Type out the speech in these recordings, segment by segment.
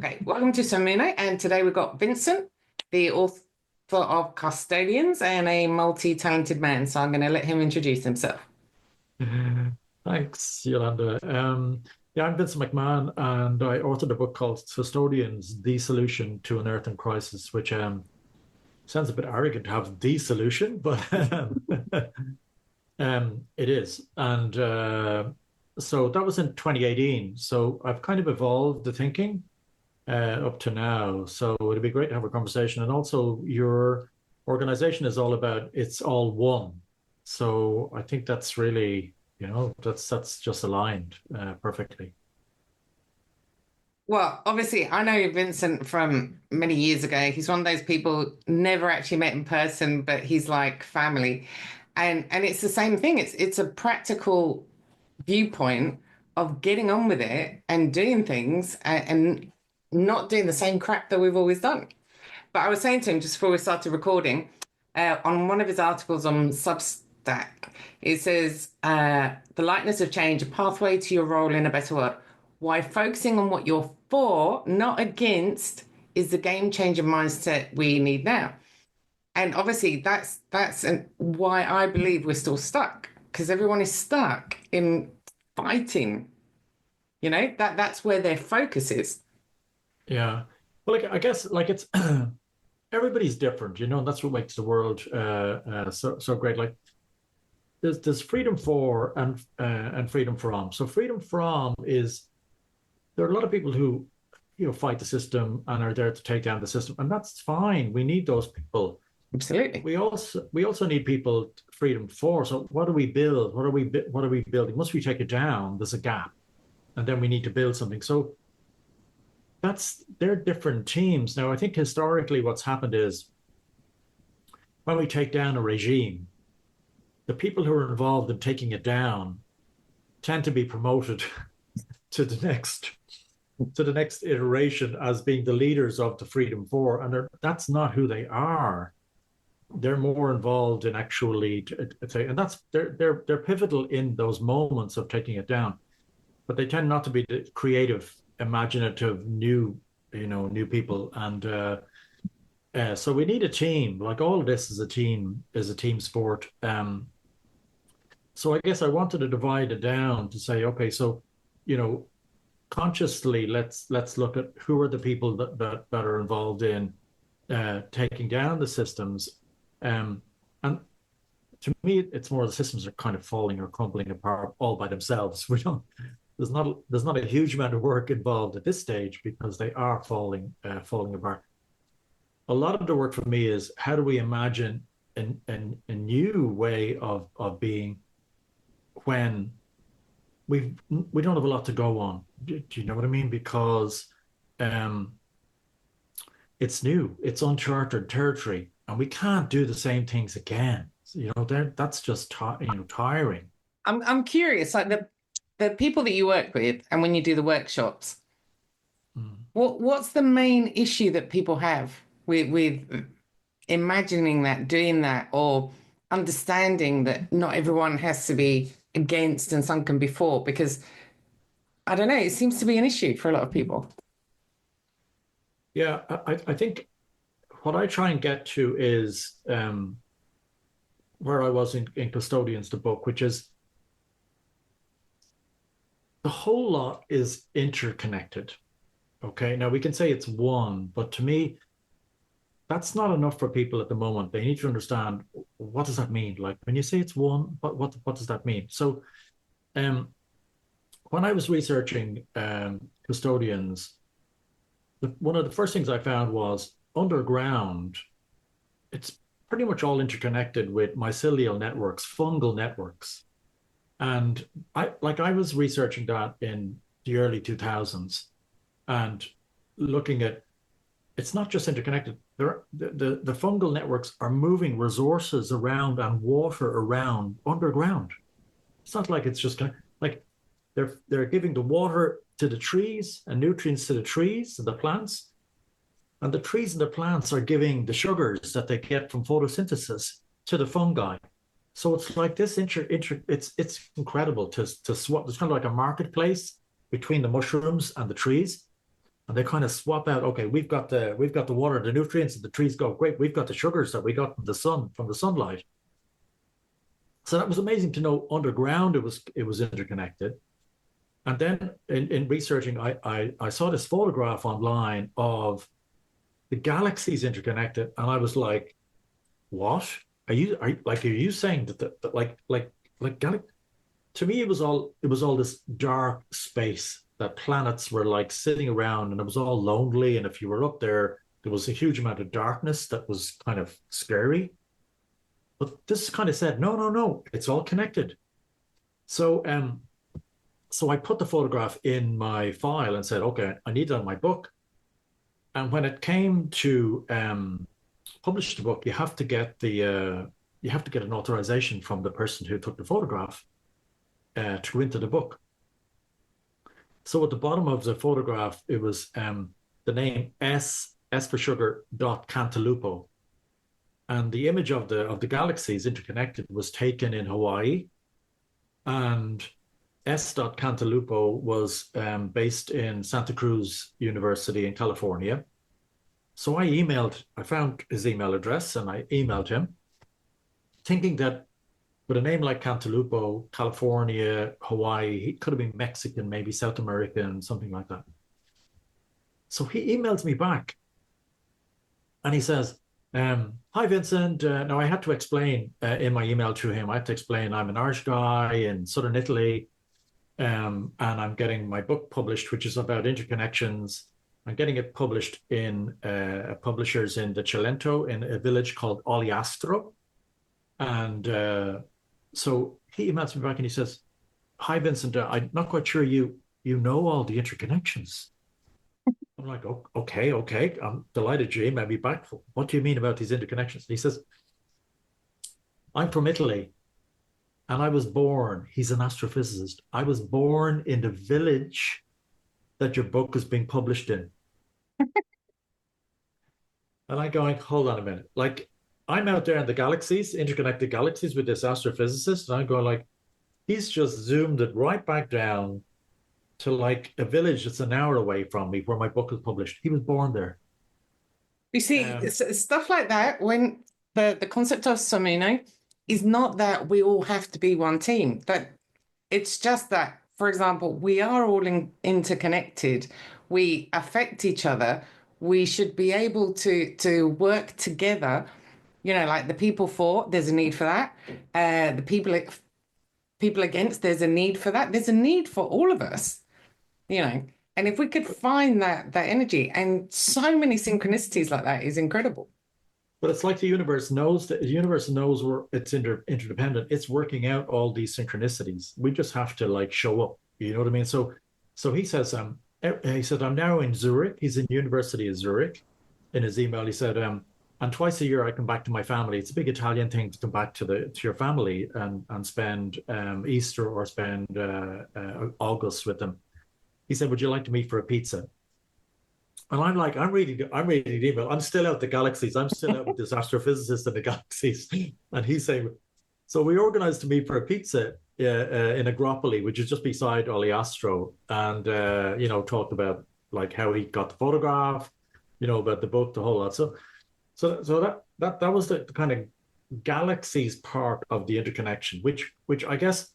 Okay, welcome to Samune, and today we've got Vincent, the author of Custodians and a multi-talented man. So I'm going to let him introduce himself. Thanks, Yolanda. Yeah, I'm Vincent McMahon, and I authored a book called Custodians, The Solution to an Earth in Crisis, which sounds a bit arrogant to have the solution, but it is. And so that was in 2018. So I've kind of evolved the thinking up to now. So it'd be great to have a conversation. And also, your organization is all about it's all one. So I think that's really, that's just aligned perfectly. Well, obviously, I know Vincent from many years ago. He's one of those people never actually met in person, but he's like family. And it's the same thing. It's a practical viewpoint of getting on with it and doing things and not doing the same crap that we've always done. But I was saying to him just before we started recording, on one of his articles on Substack, it says, the likeness of change, a pathway to your role in a better world. Why focusing on what you're for, not against, is the game changer mindset we need now. And obviously that's why I believe we're still stuck, because everyone is stuck in fighting. That's where their focus is. Yeah. Well, like, I guess like it's everybody's different, and that's what makes the world so great. Like there's freedom for and freedom from. So freedom from is there are a lot of people who fight the system and are there to take down the system, and that's fine. We need those people. Absolutely. We also need people freedom for. So what do we build? What are we building? Once we take it down, there's a gap, and then we need to build something. So they're different teams. Now, I think historically what's happened is when we take down a regime, the people who are involved in taking it down tend to be promoted to the next iteration as being the leaders of the Freedom Four, and that's not who they are. They're more involved in actually, and they're pivotal in those moments of taking it down, but they tend not to be the creative, imaginative, new people, and so we need a team. Like all of this is a team sport. So I guess I wanted to divide it down to say, okay, so consciously let's look at who are the people that are involved in taking down the systems, and to me it's more the systems are kind of falling or crumbling apart all by themselves. There's not a huge amount of work involved at this stage because they are falling apart. A lot of the work for me is how do we imagine a new way of being when we don't have a lot to go on. Do you know what I mean? Because it's new, it's uncharted territory, and we can't do the same things again. That's just tiring. I'm curious, like the people that you work with, and when you do the workshops, what's the main issue that people have with imagining that, doing that, or understanding that not everyone has to be against and some can be for? Because I don't know, it seems to be an issue for a lot of people. Yeah, I think what I try and get to is where I was in Custodians, the book, which is the whole lot is interconnected. Okay, now we can say it's one, but to me, that's not enough for people at the moment. They need to understand, what does that mean? Like when you say it's one, what does that mean? So when I was researching Custodians, one of the first things I found was underground, it's pretty much all interconnected with mycelial networks, fungal networks. And I was researching that in the early 2000s and looking at, it's not just interconnected. The fungal networks are moving resources around and water around underground. It's not like it's just like they're giving the water to the trees and nutrients to the trees and the plants, and the trees and the plants are giving the sugars that they get from photosynthesis to the fungi. So it's like this it's incredible to swap. It's kind of like a marketplace between the mushrooms and the trees. and they kind of swap out. Okay, we've got the water, the nutrients, and the trees go great. We've got the sugars that we got from the sun, from the sunlight. So that was amazing to know. Underground, it was interconnected. And then in researching, I saw this photograph online of the galaxies interconnected, and I was like, "What are you saying that like to me it was all this dark space that planets were like sitting around, and it was all lonely, and if you were up there, there was a huge amount of darkness that was kind of scary. But this kind of said, no, no, no, it's all connected. So I put the photograph in my file and said, okay, I need it on my book. And when it came to publish the book, you have to get an authorization from the person who took the photograph to go into the book. So at the bottom of the photograph, it was the name S for sugar dot Cantalupo, and the image of the galaxies interconnected was taken in Hawaii, and S. Cantalupo was based in Santa Cruz University in California. So I found his email address and I emailed him, thinking that with a name like Cantalupo, California, Hawaii, he could have been Mexican, maybe South American, something like that. So he emails me back and he says, hi, Vincent. Now, I had to explain in my email to him, I had to explain I'm an Irish guy in southern Italy, and I'm getting my book published, which is about interconnections. I'm getting it published in publishers in the Cilento, in a village called Oliastro. And so he emails me back and he says, hi, Vincent, I'm not quite sure you know all the interconnections. I'm like, oh, okay. I'm delighted you emailed me back. What do you mean about these interconnections? And he says, I'm from Italy and I was born, he's an astrophysicist. I was born in the village that your book is being published in. And I'm going, hold on a minute. Like, I'm out there in the galaxies, interconnected galaxies with this astrophysicist. And I'm going like, he's just zoomed it right back down to like a village that's an hour away from me where my book was published. He was born there. You see, stuff like that, when the concept of Somino is not that we all have to be one team. That it's just that, for example, we are all interconnected. We affect each other. We should be able to work together. You know, like the people for, there's a need for that. The people against, there's a need for that. There's a need for all of us. You know, and if we could find that energy, and so many synchronicities like that is incredible. But it's like the universe knows where it's interdependent. It's working out all these synchronicities. We just have to like show up. You know what I mean? So he says, he said, I'm now in Zurich. He's in University of Zurich. In his email, he said, and twice a year I come back to my family. It's a big Italian thing to come back to your family and spend Easter or spend August with them. He said, would you like to meet for a pizza? And I'm like, I'm reading the email. I'm still out the galaxies. I'm still out with this astrophysicist in the galaxies. And he's saying, so we organized to meet for a pizza in Agropoli, which is just beside Oliastro. And, talked about like how he got the photograph, about the book, the whole lot. So that was the kind of galaxies part of the interconnection, which I guess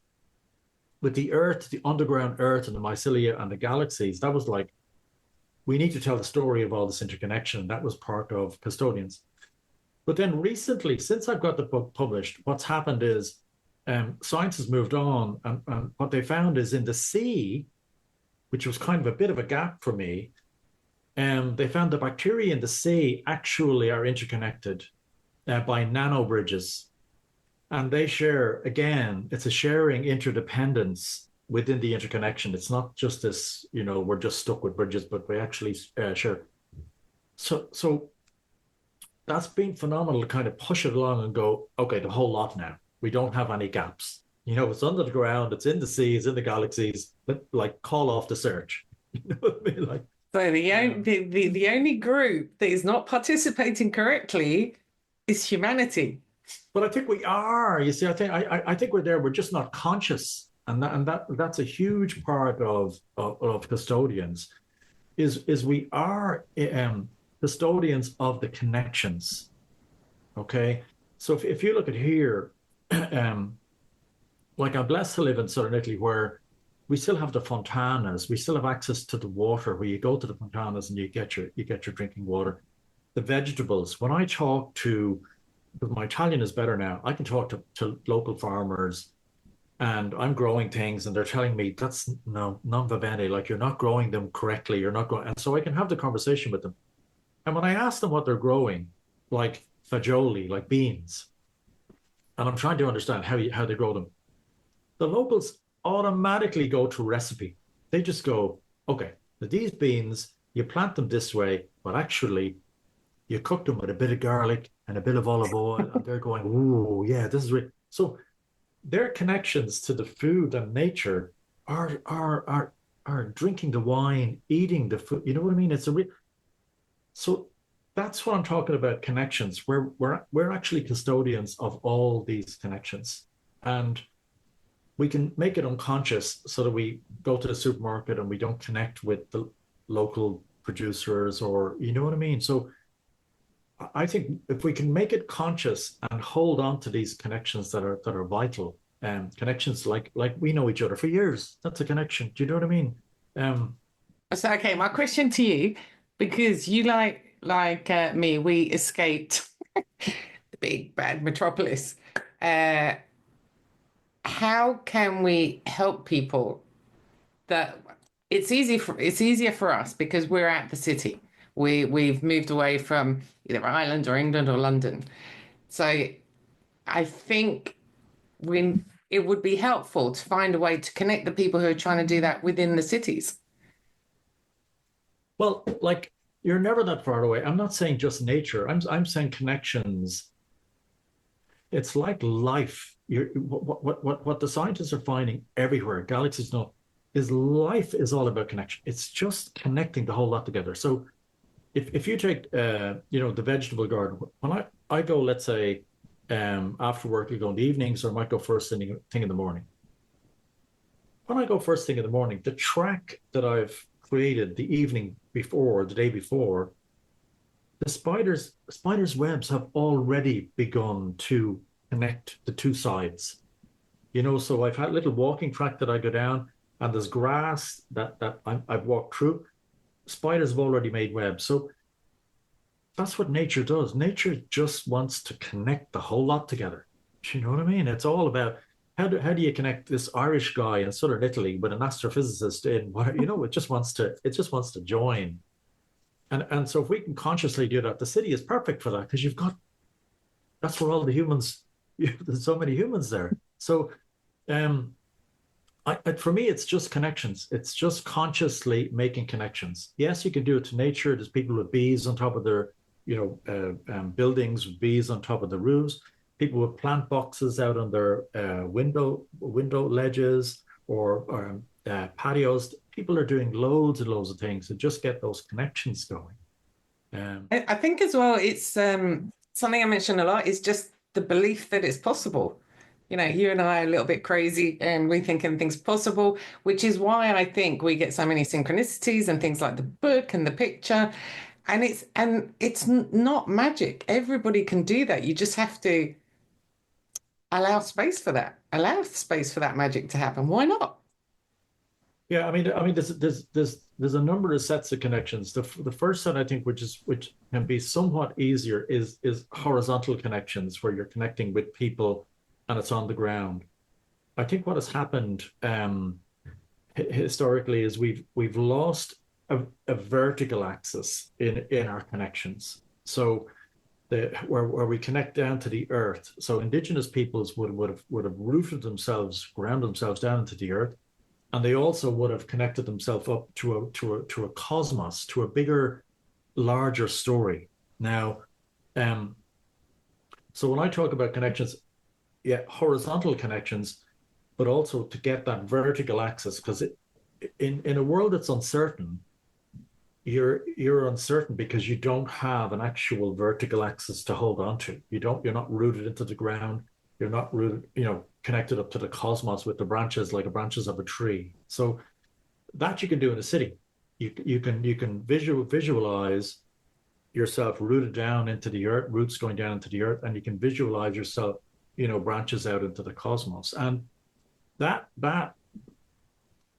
with the Earth, the underground Earth and the mycelia and the galaxies, that was like, we need to tell the story of all this interconnection. That was part of Custodians. But then recently, since I've got the book published, what's happened is science has moved on. And what they found is in the sea, which was kind of a bit of a gap for me, they found the bacteria in the sea actually are interconnected by nanobridges. And they share, again, it's a sharing interdependence within the interconnection. It's not just this, we're just stuck with bridges, but we actually share. So that's been phenomenal to kind of push it along and go, okay, the whole lot now. We don't have any gaps. It's under the ground, it's in the sea, it's in the galaxies, but like call off the search. You know what I mean? Like, so the only group that is not participating correctly is humanity. But I think we are. You see, I think we're there. We're just not conscious, and that's a huge part of Custodians. is we are custodians of the connections. Okay, so if you look at here, um, like I'm blessed to live in southern Italy where we still have the fontanas, we still have access to the water where you go to the fontanas and you get your drinking water. The vegetables. When I talk to, because my Italian is better now, I can talk to local farmers and I'm growing things and they're telling me that's no non vivente, like you're not growing them correctly, you're not growing, and so I can have the conversation with them. And when I ask them what they're growing, like fagioli, like beans, and I'm trying to understand how they grow them, the locals automatically go to recipe. They just go, okay, these beans, you plant them this way, but actually you cook them with a bit of garlic and a bit of olive oil, and they're going, ooh, yeah, this is it. So their connections to the food and nature are drinking the wine, eating the food. You know what I mean? It's a real. So that's what I'm talking about. Connections. We're actually custodians of all these connections, and we can make it unconscious so that we go to the supermarket and we don't connect with the local producers, or you know what I mean. So I think if we can make it conscious and hold on to these connections that are vital, connections like we know each other for years. That's a connection. Do you know what I mean? Um, So, okay, my question to you, because you me, we escaped the big bad metropolis. Uh, how can we help people that it's easier for us because we're at the city. We've moved away from either Ireland or England or London. So I think we it would be helpful to find a way to connect the people who are trying to do that within the cities. well, like you're never that far away. I'm not saying just nature. I'm saying connections. It's like life. What the scientists are finding everywhere, galaxies know, is life is all about connection. It's just connecting the whole lot together. So if you take the vegetable garden, when I go, let's say after work, we go in the evenings, or I might go first thing in the morning. When I go first thing in the morning, the track that I've created the evening before, the day before, the spiders' webs have already begun to connect the two sides. So I've had a little walking track that I go down, and there's grass that I've walked through. Spiders have already made webs. So that's what nature does. Nature just wants to connect the whole lot together. Do you know what I mean? It's all about how do you connect this Irish guy in southern Italy with an astrophysicist in what it just wants to join. And so if we can consciously do that, the city is perfect for that because that's where all the humans, there's so many humans there. So um for me, it's just connections. It's just consciously making connections. Yes, you can do it to nature. There's people with bees on top of their, buildings with bees on top of the roofs. People with plant boxes out on their window ledges or patios. People are doing loads and loads of things to just get those connections going. I think as well, it's something I mention a lot is just the belief that it's possible. You and I are a little bit crazy and we think anything's possible, which is why I think we get so many synchronicities and things like the book and the picture. And it's not magic. Everybody can do that. You just have to allow space for that magic to happen. Why not? Yeah, I mean, there's a number of sets of connections. The first set, I think, which can be somewhat easier, is horizontal connections, where you're connecting with people and it's on the ground. I think what has happened historically is we've lost a vertical axis in our connections. So where we connect down to the earth. So indigenous peoples would have rooted themselves, ground themselves down into the earth, and they also would have connected themselves up to a cosmos, to a bigger, larger story. Now, so when I talk about connections, yeah, horizontal connections, but also to get that vertical axis, because in a world that's uncertain, you're uncertain because you don't have an actual vertical axis to hold on to. You're not rooted into the ground. You're not rooted, connected up to the cosmos with the branches like the branches of a tree. So that you can do in a city. you can visualize yourself rooted down into the earth, roots going down into the earth, and you can visualize yourself, branches out into the cosmos. And that that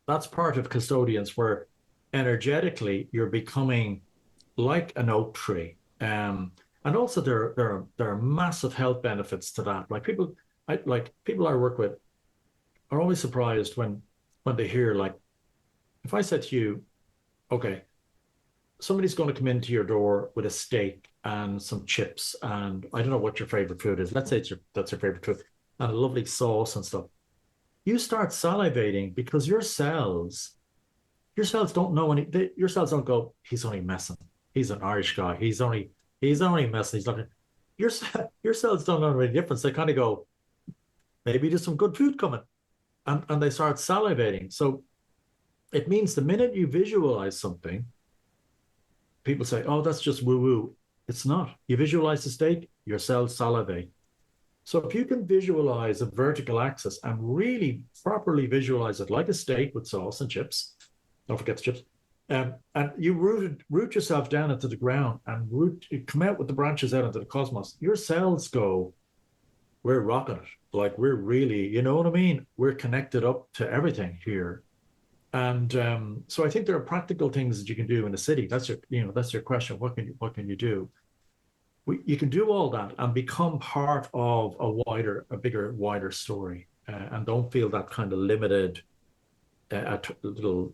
that's part of custodians, where energetically you're becoming like an oak tree. And also there are massive health benefits to that. People I work with are always surprised when they hear, like, if I said to you, okay, somebody's going to come into your door with a steak and some chips, and I don't know what your favorite food is. Let's say that's your favorite food, and a lovely sauce and stuff. You start salivating because your cells don't know your cells don't go, he's only messing. He's an Irish guy. He's only messing. He's not. Your your cells don't know any difference. They kind of go, maybe there's some good food coming, and they start salivating. So it means the minute you visualize something, people say, oh, that's just woo woo. It's not. You visualize the steak, your cells salivate. So if you can visualize a vertical axis and really properly visualize it like a steak with sauce and chips, don't forget the chips, and you root yourself down into the ground and come out with the branches out into the cosmos, your cells go, we're rocking it. Like, we're really, you know what I mean? We're connected up to everything here. And so I think there are practical things that you can do in the city. That's your question. What can you do? You can do all that and become part of a bigger, wider story, and don't feel that kind of limited, little,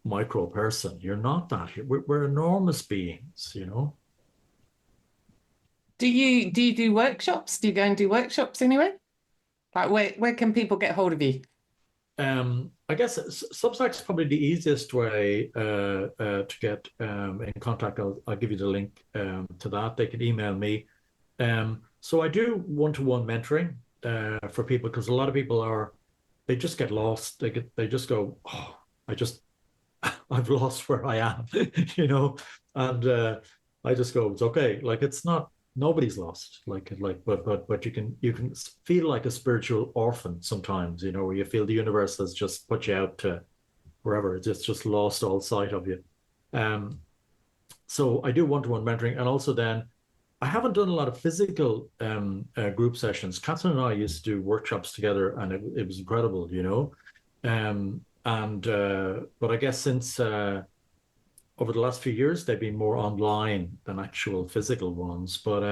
micro person. You're not that. We're enormous beings. Do you do workshops? Do you go and do workshops anyway? Like, where can people get hold of you? I guess Substack's probably the easiest way to get in contact. I'll give you the link to that. They can email me. So I do one-to-one mentoring for people, because a lot of people they just get lost. They just go, oh, I've lost where I am, and I just go, it's okay. Like, it's not. Nobody's lost. But you can feel like a spiritual orphan sometimes, where you feel the universe has just put you out to wherever. It's just lost all sight of you. So I do one-to-one mentoring, and also then I haven't done a lot of physical group sessions. Catherine and I used to do workshops together, and it was incredible. But I guess since over the last few years, they've been more online than actual physical ones. But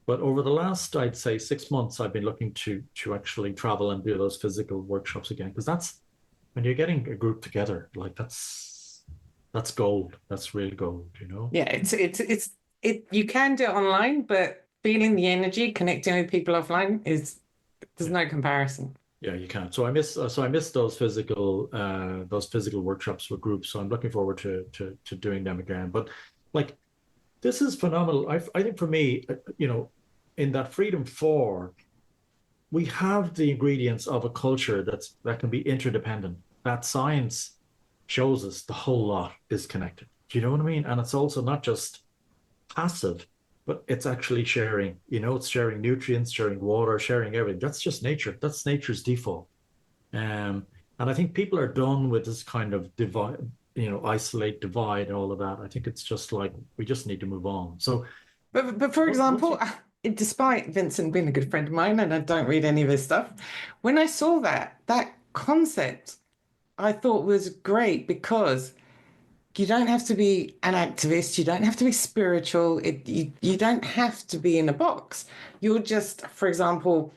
over the last, I'd say, 6 months, I've been looking to actually travel and do those physical workshops again, because that's when you're getting a group together, like, that's gold. That's real gold. Yeah, you can do it online, but feeling the energy, connecting with people offline there's no comparison. Yeah, you can. So I miss those physical workshops with groups. So I'm looking forward to doing them again. But, like, this is phenomenal. I think for me, in that Freedom 4, we have the ingredients of a culture that can be interdependent. That science shows us the whole lot is connected. Do you know what I mean? And it's also not just passive, but it's actually sharing. It's sharing nutrients, sharing water, sharing everything. That's just nature. That's nature's default. And I think people are done with this kind of divide, isolate, divide, and all of that. I think it's just like, we just need to move on. So, But for example, despite Vincent being a good friend of mine, and I don't read any of his stuff, when I saw that concept, I thought was great, because you don't have to be an activist. You don't have to be spiritual. You don't have to be in a box. You're just, for example,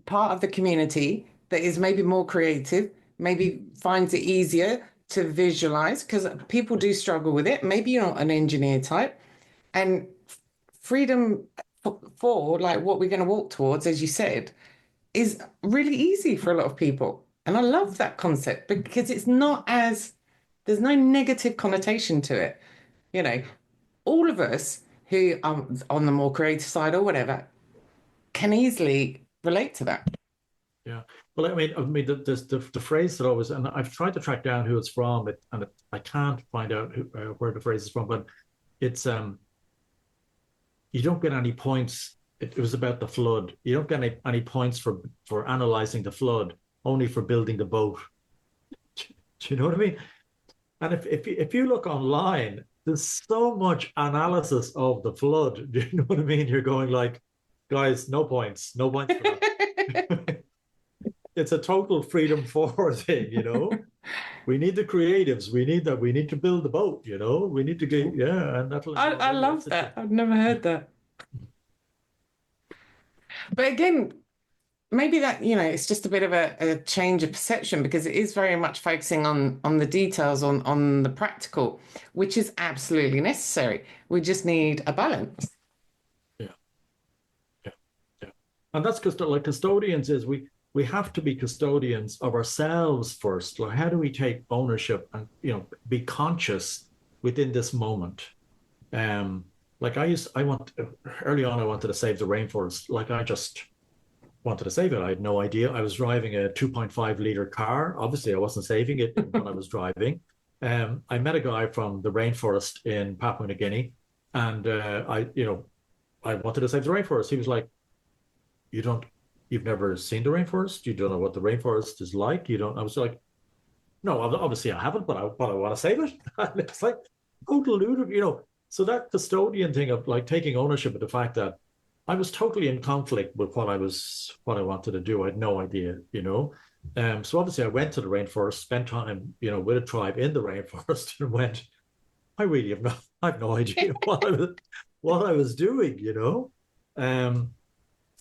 part of the community that is maybe more creative, maybe finds it easier to visualize, because people do struggle with it. Maybe you're not an engineer type. And freedom for like what we're going to walk towards, as you said, is really easy for a lot of people. And I love that concept, because there's no negative connotation to it. All of us who are on the more creative side or whatever can easily relate to that. Yeah. Well, the phrase that always, and I've tried to track down who it's from, I can't find out where the phrase is from, but it's you don't get any points. It was about the flood. You don't get any points for analyzing the flood, only for building the boat. Do you know what I mean? And if you look online, there's so much analysis of the flood. Do you know what I mean? You're going like, guys, no points for that. It's a total freedom forward thing, you know. We need the creatives. We need that. We need to build the boat, you know. We need to get, yeah, and that'll involve I every. love that. I've never heard that. But again, maybe that, it's just a bit of a change of perception because it is very much focusing on the details, on the practical, which is absolutely necessary. We just need a balance. Yeah, yeah, yeah. And that's because like custodians is we have to be custodians of ourselves first. Like how do we take ownership and be conscious within this moment? Um, like I want early on I wanted to save the rainforest. Like I just wanted to save it. I had no idea. I was driving a 2.5 liter car. Obviously, I wasn't saving it when I was driving. I met a guy from the rainforest in Papua New Guinea, and I wanted to save the rainforest. He was like, "You don't, you've never seen the rainforest. You don't know what the rainforest is like. You don't." I was like, "No, obviously I haven't, but I want to save it." And it's like total ludicrous. So that custodian thing of like taking ownership of the fact that I was totally in conflict with what I wanted to do. I had no idea. So obviously I went to the rainforest, spent time, with a tribe in the rainforest, and went. I have no idea what I was doing. Um,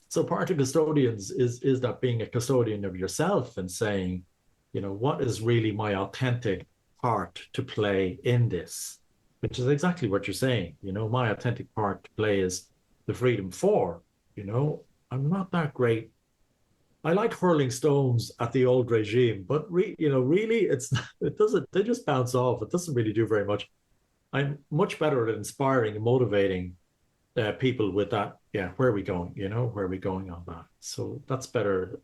so part of custodians is that being a custodian of yourself and saying, what is really my authentic part to play in this, which is exactly what you're saying. My authentic part to play is the freedom for, I'm not that great. I like hurling stones at the old regime, but really, it doesn't. They just bounce off. It doesn't really do very much. I'm much better at inspiring and motivating people with that. Yeah, where are we going? Where are we going on that? So that's better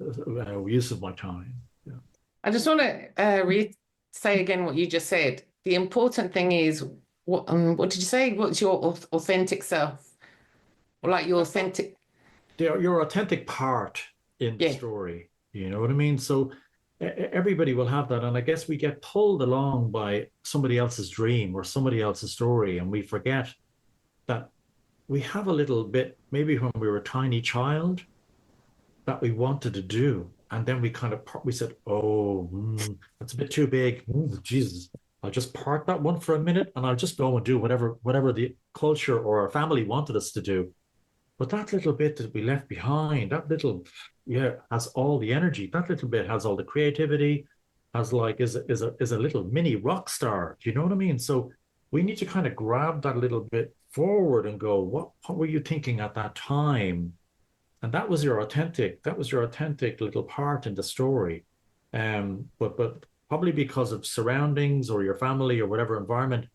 use of my time. Yeah. I just want to say again what you just said. The important thing is what did you say? What's your authentic self? Or like your authentic, Your authentic part in the yeah. story. You know what I mean? So everybody will have that. And I guess we get pulled along by somebody else's dream or somebody else's story. And we forget that we have a little bit, maybe when we were a tiny child, that we wanted to do. And then we said, oh, that's a bit too big. Jesus, I'll just park that one for a minute and I'll just go and do whatever the culture or our family wanted us to do. But that little bit that we left behind, that little, yeah, has all the energy. That little bit has all the creativity, has like is a little mini rock star. Do you know what I mean? So we need to kind of grab that little bit forward and go, what were you thinking at that time? And that was your authentic little part in the story. But probably because of surroundings or your family or whatever environment,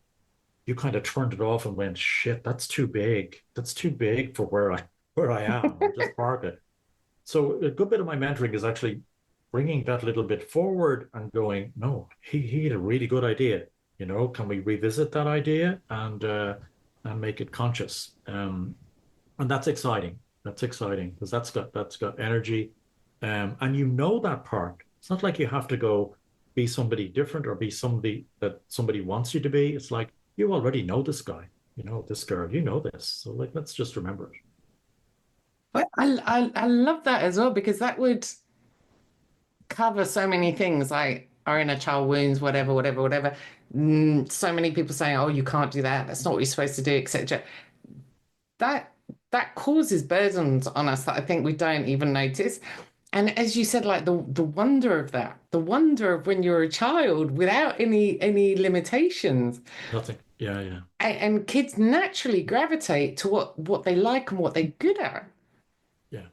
you kind of turned it off and went, shit, that's too big. That's too big for where I am. I'll just park it. So a good bit of my mentoring is actually bringing that little bit forward and going, no, he had a really good idea. Can we revisit that idea and make it conscious? And that's exciting. That's exciting because that's got energy, and that part. It's not like you have to go be somebody different or be somebody that somebody wants you to be. It's like you already know this guy, this girl, this. So like, let's just remember it. But I love that as well because that would cover so many things like our inner child wounds, whatever, whatever, whatever. So many people saying, "Oh, you can't do that. That's not what you're supposed to do," etc. That that causes burdens on us that I think we don't even notice. And as you said, like the wonder of that, the wonder of when you're a child without any limitations. Nothing. Yeah, yeah. And kids naturally gravitate to what they like and what they're good at. Yeah,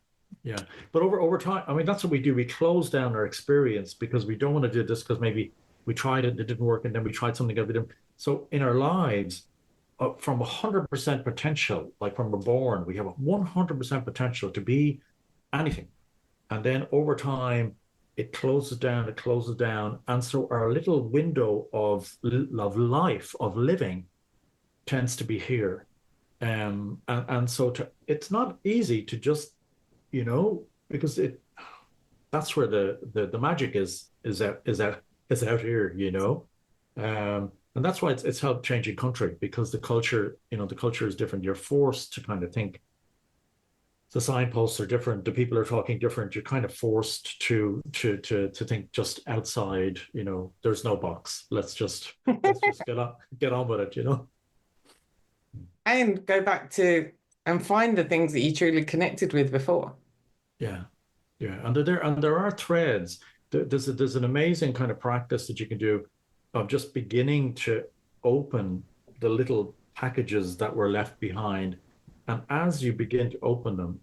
yeah. But over time, I mean, that's what we do. We close down our experience because we don't want to do this because maybe we tried it, it didn't work, and then we tried something else. So in our lives, from 100% potential, like when we're born, we have a 100% potential to be anything. And then over time, it closes down. And so our little window of life, of living, tends to be here. And so it's not easy to just, because that's where the magic is out here. And that's why it's helped changing country because the culture is different. You're forced to kind of think the signposts are different, the people are talking different. You're kind of forced to think just outside. There's no box. Let's just get on with it. And go back to and find the things that you truly connected with before. Yeah, yeah. And there are threads. There's an amazing kind of practice that you can do of just beginning to open the little packages that were left behind. And as you begin to open them,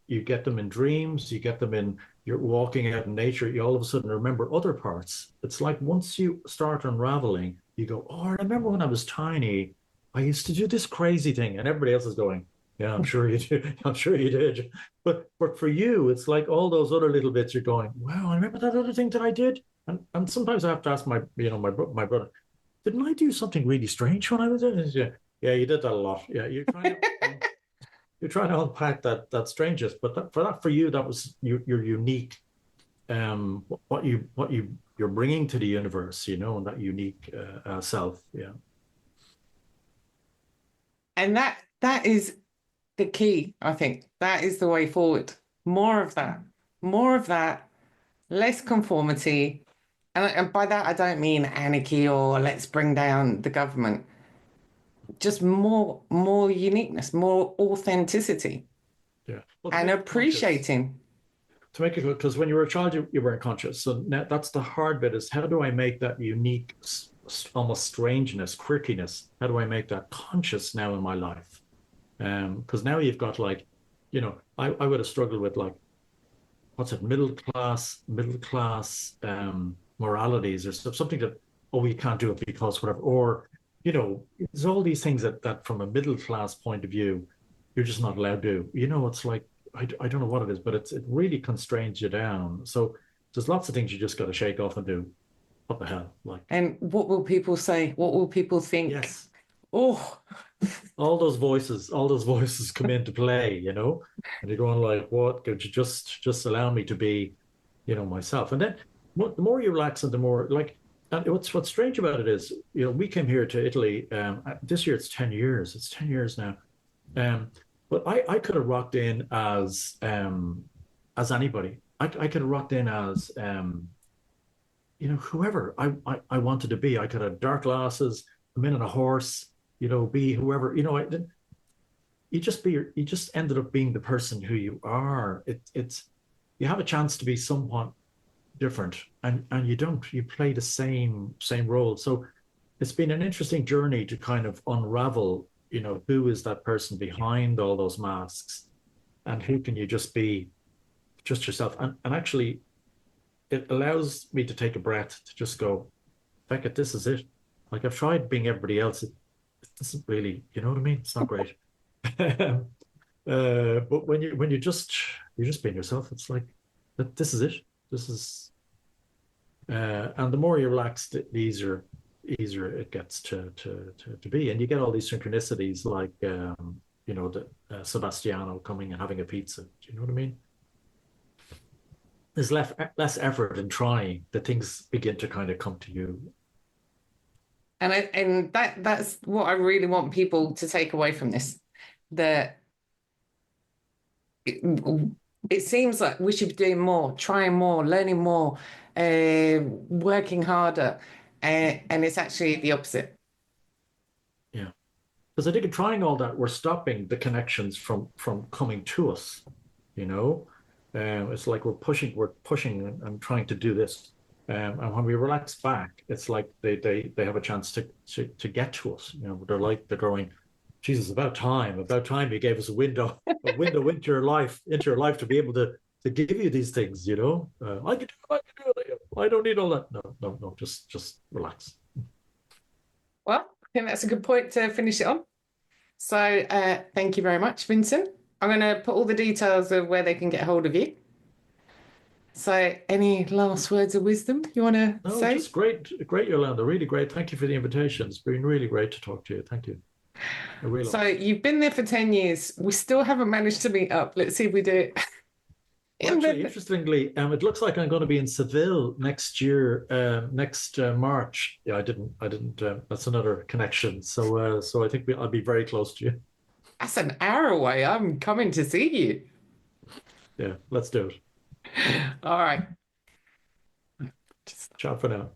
you get them in dreams, you get them in, you're walking out in nature, you all of a sudden remember other parts. It's like once you start unraveling, you go, oh, I remember when I was tiny, I used to do this crazy thing. And everybody else is going, yeah, I'm sure you did. I'm sure you did. But for you, it's like all those other little bits you're going, wow, I remember that other thing that I did. And sometimes I have to ask my brother, didn't I do something really strange when I was there? Yeah, yeah, you did that a lot. Yeah, you're trying to unpack that strangeness, but for you, that was your unique, what you're bringing to the universe, and that unique self. Yeah, And that is the key, I think. That is the way forward. More of that. More of that, less conformity. And by that I don't mean anarchy or let's bring down the government. Just more uniqueness, more authenticity yeah. Well, to and make it conscious, appreciating. because when you were a child, you weren't conscious. So now that's the hard bit: is how do I make that unique, almost strangeness, quirkiness? How do I make that conscious now in my life? Because now you've got like, I would have struggled with like what's it, middle class moralities or something that, oh, we can't do it because whatever, or there's all these things that from a middle class point of view you're just not allowed to do. It's like I don't know what it is, but it really constrains you down. So there's lots of things you just got to shake off and do. What the hell, like, And what will people say? What will people think? yes, Oh, all those voices come into play, and you're going like, what, could you just allow me to be, myself? And then the more you relax and the more like, and what's strange about it is, we came here to Italy, this year. It's 10 years. It's 10 years now. But I could have rocked in as anybody. I could have rocked in as whoever I wanted to be. I could have dark glasses, a minute a horse, be whoever. You just ended up being the person who you are. It's you have a chance to be somewhat different, and you play the same role. So it's been an interesting journey to kind of unravel, who is that person behind all those masks, and who can you just be, just yourself. And actually, it allows me to take a breath to just go, Beckett, this is it. Like, I've tried being everybody else. It doesn't really, you know what I mean? It's not great. But when you're just being yourself, it's like that. This is it. This is, and the more you relax, the easier it gets to be, and you get all these synchronicities, like the Sebastiano coming and having a pizza. Do you know what I mean? There's less effort in trying. The things begin to kind of come to you. and that's what I really want people to take away from this. That it seems like we should be doing more, trying more, learning more, working harder, and it's actually the opposite. Yeah, because I think in trying all that, we're stopping the connections from coming to us. You know, it's like we're pushing and trying to do this. And when we relax back, it's like they have a chance to get to us. They're going, Jesus, about time you gave us a window into your life to be able to give you these things. I can do it. I don't need all that. No, no, no. Just relax. Well, I think that's a good point to finish it on. So thank you very much, Vincent. I'm going to put all the details of where they can get hold of you. So any last words of wisdom you want to No, say? just great, Yolanda. Really great. Thank you for the invitation. It's been really great to talk to you. Thank you. I really. So you've been there for 10 years. We still haven't managed to meet up. Let's see if we do it. Well, And actually, then, interestingly, it looks like I'm going to be in Seville next year, next March. Yeah, I didn't. That's another connection. So I think I'll be very close to you. that's an hour away. I'm coming to see you. Yeah, let's do it. All right. Just Ciao for now.